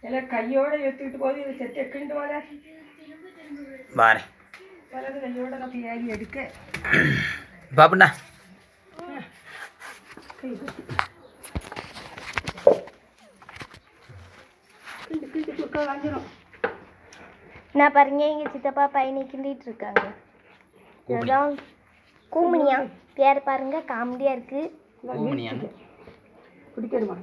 எல்லாம் கையோட எடுத்துக்கிட்டு போது இதை செத்து எக்கிண்டு போல பாரு வலது கையோட நான் ஏறி எடுக்க பாப்புண்ணா நான் பாருங்க எங்க சித்தப்பா பையனை கிண்டிட்டு இருக்காங்க. அதான் கூமணியா பேர் பாருங்க, காமெடியா இருக்கு. குடிக்கணுமா?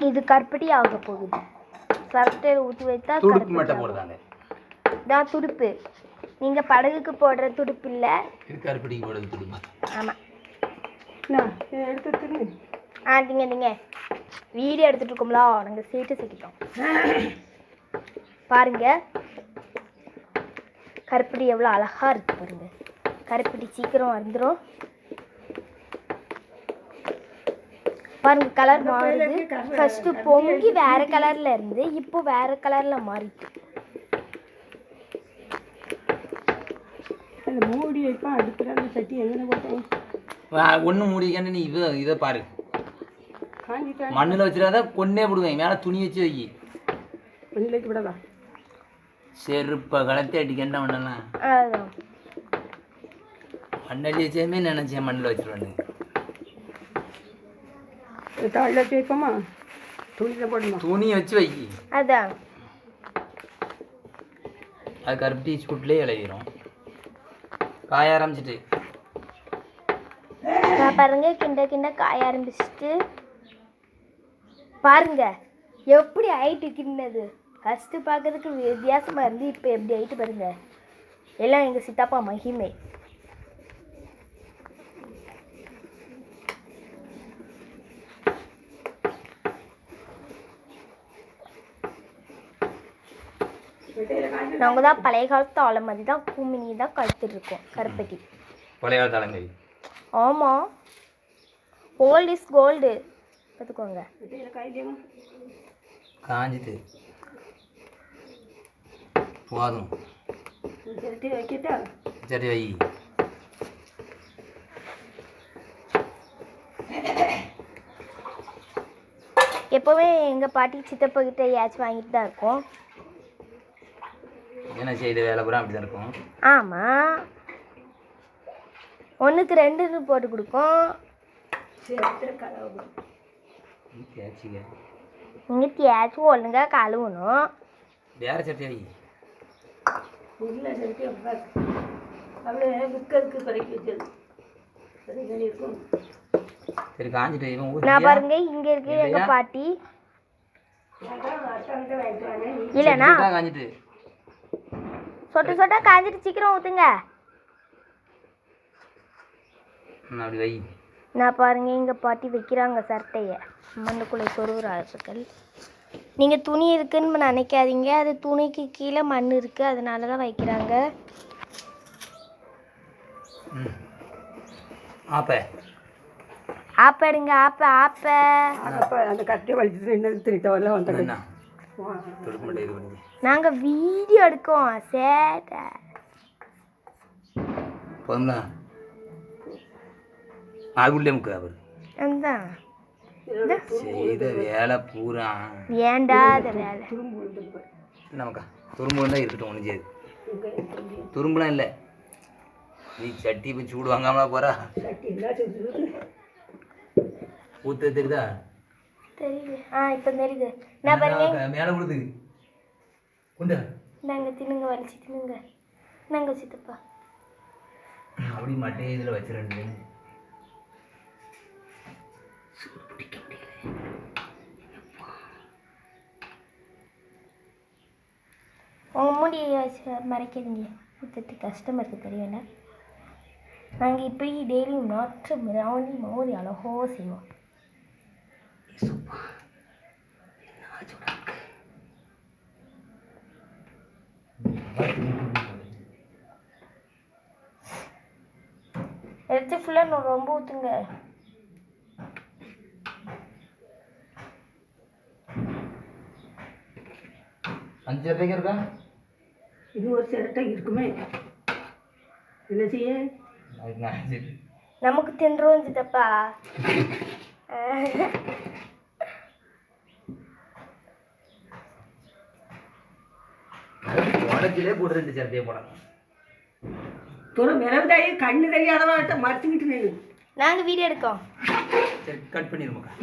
இது கருப்பட்டி ஆக போகுது. சரட்டையில் ஊற்றி வைத்தா துடுப்பு மட்டும் போடுறாங்க. இதான் துடுப்பு. நீங்க படகுக்கு போடுற துடுப்பு இல்ல, இது கருப்பட்டிக்கு போடுறது துடுப்பு. ஆமா. எடுத்து நீங்க வீடியோ எடுத்துட்டு இருக்கோம்ல, நாங்க சீட்டு சிக்கிட்டோம் பாருங்க. கருப்பட்டி எவ்வளோ அழகா இருக்கு பாருங்க. கருப்பட்டி சீக்கிரம் வந்துடும் பாருங்க. கலர் மாறுது. ஃபர்ஸ்ட் பொங்கி வேற கலர்ல இருந்து இப்போ வேற கலர்ல மாறிட்டு. மூடி வைப்பா அடுப்புல அந்த சட்டி எங்கே போட்டேன் ஒன்றும் மூடிக்கன்னு நீ இதை பாரு. மண்ணில் வச்சுடாத, கொன்னே போடுவேன். மேலே துணி வச்சு வை. மண்ணில் வச்சு விடவா? செருப்பை கலத்தி அடிக்கண்டா மண்ணெல்லாம். மண்ணடி வச்சதுமே நினச்சேன் மண்ணில் வச்சுருவேன். தாளில் வச்சு வைப்போமா? துணியில் போடணும். துணி வச்சு வை. அதான் அது கருப்பட்டி சுட்டுலேயே இளையிடும். காய ஆரம்பிச்சிட்டு பாருங்க. கிண்ட கிண்ட காய ஆரம்பிச்சுட்டு பாருங்க எப்படி ஆயிட்டு கிண்ணது. ஃபர்ஸ்ட் பார்க்கறதுக்கு வித்தியாசமா இருந்து இப்போ எப்படி ஆயிட்டு பாருங்க. எல்லாம் எங்க சித்தப்பா மகிமை. நாங்கள் தான் பழைய காலத்து ஆள மாதிரி தான் கூமினி தான் கழுத்துட்டு இருக்கோம். கருப்பட்டி பழைய காலத்து ஆளுங்க. ஆமாம், ஓல்ட் இஸ் கோல்டு பார்த்துக்கோங்க. காஞ்சிட்டு போதும். வைக்கிட்டா? சரி வை. எப்போவுமே எங்கள் பாட்டி சித்தப்பா கிட்ட ஏதாச்சும் வாங்கிட்டு தான் இருக்கோம். என்ன செய்த வேலை பூரா அப்படி தான் இருக்கும். ஆமாம், ஒன்றுக்கு 2 போட்டு கொடுக்கும். நீங்கள் தேய்ச்சி ஒழுங்கா கழுவணும். வேற சட்டி வை. இல்லை சட்டி அவ்வளோ விற்கிறதுக்கு பறக்கி வச்சது இருக்கும். சரி காஞ்சிட்டு நான் பாருங்க இங்கே இருக்கு எங்கள் பாட்டி. இல்லைண்ணா காஞ்சிட்டு சொட்டு சொட்டா காஞ்சிட்டு சீக்கிரம் ஊற்றுங்க. அப்படி வை. நான் பாருங்க எங்கள் பாட்டி வைக்கிறாங்க சட்டையை மண்ணுக்குள்ளே சொருகிறார்கள். நீங்கள் துணி இருக்குன்னு நினைக்காதீங்க, அது துணிக்கு கீழே மண் இருக்குது, அதனால தான் வைக்கிறாங்க. ஆப்ப எடுங்க. ஆப்ப அந்த கட்டையை வலிச்சுட்டு என்ன திருட்டவெல்லாம் வந்துடுங்க. நாங்கள் வீடியோ எடுக்கோம். சேட்டை போதும்ல. அதுக்குள்ளே முக்க அவர் அதுதான் செய்த வேலை பூரா வேண்டாத வேலை. நமக்கா துரும்பு தான் இருக்கட்டும். ஒன்று செய்யுது துரும்புலாம் இல்லை. நீ சட்டி இப்போ சூடு வாங்காமலா போறா? ஊத்த தெரியுதா? தெரியுது. இப்போ தெரியுது. நான் பாருங்க மேலே விடுது. உண்டா நாங்கள் தின்னுங்க, வலிச்சு தின்னுங்க. நாங்கள் சித்தப்பா அப்படி மட்டும் இதில் வச்சிருந்து உங்கள் மூடியை வச்சு மறைக்காதீங்க, ஊற்றுறது கஷ்டமாக இருக்குது தெரியல. நாங்கள் இப்படி டெய்லியும் நாற்று மிராணி மோதி அழகோ செய்வோம். எடுத்து ஃபுல்லாக ரொம்ப ஊற்றுங்க. அஞ்சு சிரட்டைக்கு இருக்கா? இது ஒரு சிரட்டை இருக்குமே. என்ன செய்ய? நமக்கு தின்றோம் சித்தப்பா. கலத்திலே போட்டு 2 சட்டையை போடணும். தூரம் மிளகு தாயி கண்ணு தெரியாதவன்ட்ட மறைச்சிக்கிட்டு நின்று நாங்கள் வீடியோ எடுக்கோம். சரி கட் பண்ணிடுவோம்க்கா.